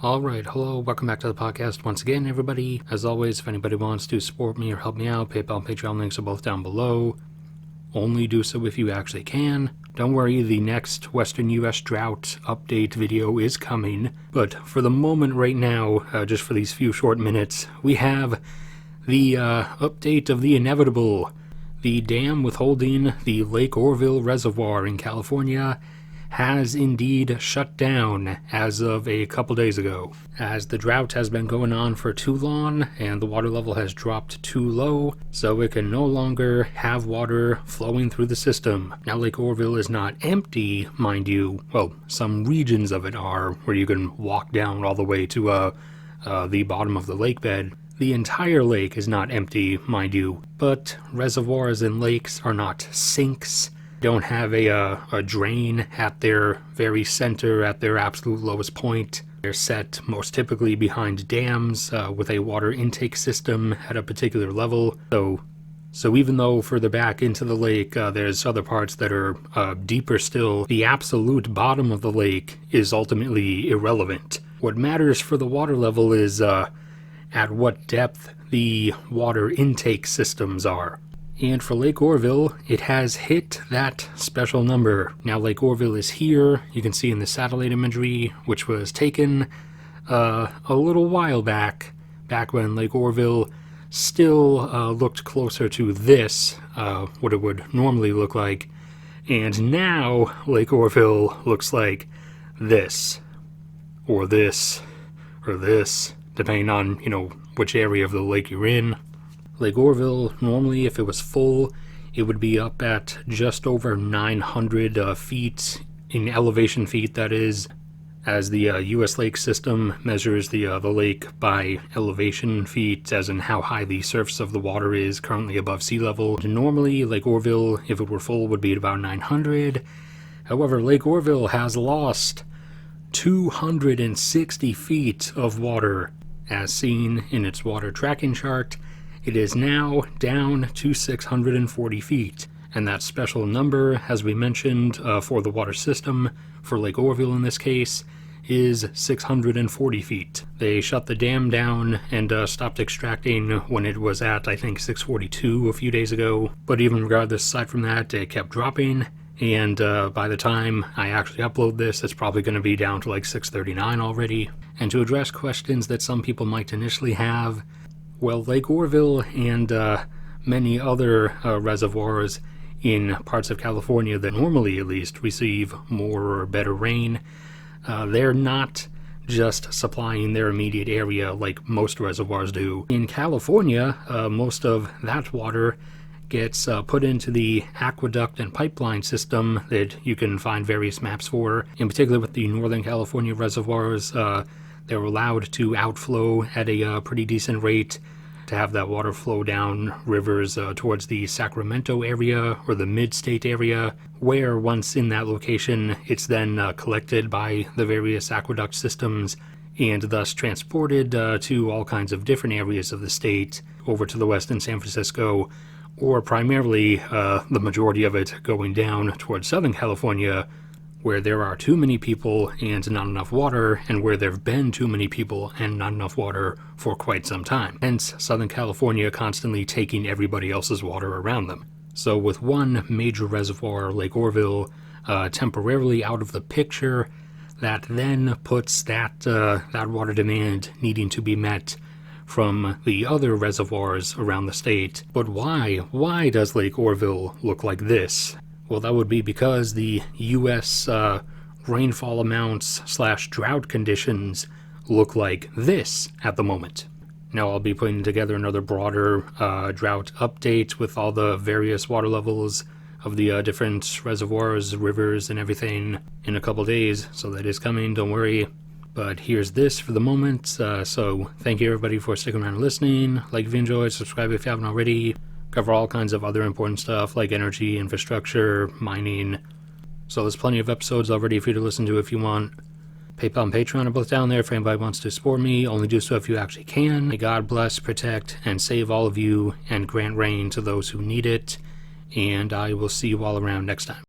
Alright, hello, welcome back to the podcast once again, everybody. As always, if anybody wants to support me or help me out, PayPal and Patreon links are both down below. Only do so if you actually can. Don't worry, the next Western US drought update video is coming, but for the moment right now, just for these few short minutes, we have the update of the inevitable. The dam withholding the Lake Oroville Reservoir in California has indeed shut down as of a couple days ago. As the drought has been going on for too long and the water level has dropped too low, so it can no longer have water flowing through the system. Now Lake Oroville is not empty, mind you. Well, some regions of it are, where you can walk down all the way to the bottom of the lake bed. The entire lake is not empty, mind you, but reservoirs and lakes are not sinks. Don't have a drain at their very center, at their absolute lowest point. They're set most typically behind dams with a water intake system at a particular level. So even though further back into the lake there's other parts that are deeper still, the absolute bottom of the lake is ultimately irrelevant. What matters for the water level is at what depth the water intake systems are. And for Lake Oroville, it has hit that special number. Now Lake Oroville is here. You can see in the satellite imagery, which was taken a little while back when Lake Oroville still looked closer to this, what it would normally look like. And now Lake Oroville looks like this, or this, or this, depending on, which area of the lake you're in. Lake Oroville, normally if it was full, it would be up at just over 900 feet, in elevation feet that is, as the U.S. lake system measures the lake by elevation feet, as in how high the surface of the water is currently above sea level. Normally, Lake Oroville, if it were full, would be at about 900. However, Lake Oroville has lost 260 feet of water, as seen in its water tracking chart. It is now down to 640 feet, and that special number, as we mentioned, for the water system, for Lake Oroville in this case, is 640 feet. They shut the dam down and stopped extracting when it was at, I think, 642 a few days ago, but even regardless, aside from that, it kept dropping, and by the time I actually upload this, it's probably going to be down to like 639 already. And to address questions that some people might initially have, well, Lake Oroville and many other reservoirs in parts of California that normally at least receive more or better rain, they're not just supplying their immediate area like most reservoirs do. In California, most of that water gets put into the aqueduct and pipeline system that you can find various maps for. In particular with the Northern California reservoirs, they're allowed to outflow at a pretty decent rate to have that water flow down rivers towards the Sacramento area or the mid-state area, where once in that location it's then collected by the various aqueduct systems and thus transported to all kinds of different areas of the state, over to the west in San Francisco, or primarily the majority of it going down towards Southern California, where there are too many people and not enough water, and where there have been too many people and not enough water for quite some time. Hence, Southern California constantly taking everybody else's water around them. So with one major reservoir, Lake Oroville, temporarily out of the picture, that then puts that water demand needing to be met from the other reservoirs around the state. But why? Why does Lake Oroville look like this? Well, that would be because the U.S. Rainfall amounts / drought conditions look like this at the moment. Now, I'll be putting together another broader drought update with all the various water levels of the different reservoirs, rivers, and everything in a couple days, so that is coming, don't worry. But here's this for the moment, so thank you everybody for sticking around and listening. Like if you enjoyed, subscribe if you haven't already. Cover all kinds of other important stuff like energy, infrastructure, mining. So there's plenty of episodes already for you to listen to if you want. PayPal and Patreon are both down there if anybody wants to support me. Only do so if you actually can. May God bless, protect, and save all of you, and grant rain to those who need it. And I will see you all around next time.